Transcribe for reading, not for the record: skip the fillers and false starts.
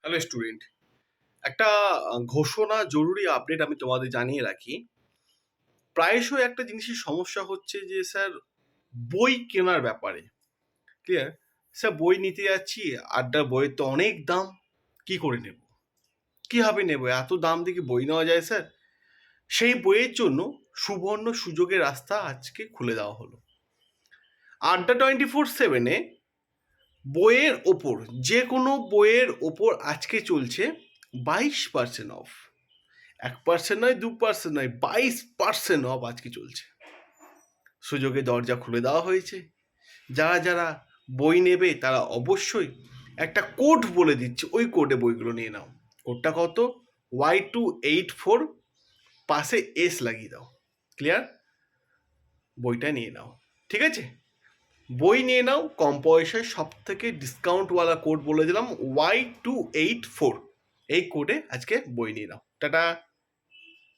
Hello student, একটা ঘোষণা জরুরি আপডেট আমি তোমাদের জানিয়ে রাখি। প্রায়শই একটা জিনিসের সমস্যা হচ্ছে যে স্যার বই কেনার ব্যাপারে। ক্লিয়ার? স্যার বই নিতে যাচ্ছি, আড্ডার বইয়ের তো অনেক দাম, কি করে নেব, কিভাবে নেব, এত দাম দিয়ে কি বই নেওয়া যায় স্যার? সেই বইয়ের জন্য সুবর্ণ সুযোগের রাস্তা আজকে খুলে দেওয়া হলো। Adda247-এ বইয়ের ওপর, যে কোনো বইয়ের ওপর আজকে চলছে 22% অফ। 1% নয়, 2% নয়, 22% অফ আজকে চলছে। সুযোগে দরজা খুলে দেওয়া হয়েছে। যারা যারা বই নেবে তারা অবশ্যই একটা কোড বলে দিচ্ছে, ওই কোডে বইগুলো নিয়ে নাও। কোডটা কত? Y284, পাশে এস লাগিয়ে দাও। ক্লিয়ার? বইটা নিয়ে নাও, ঠিক আছে? বই নিয়ে নাও কম পয়সায়, সব থেকে ডিসকাউন্টওয়ালা কোড বলে দিলাম Y284। এই কোডে আজকে বই নিয়ে নাও। টাটা।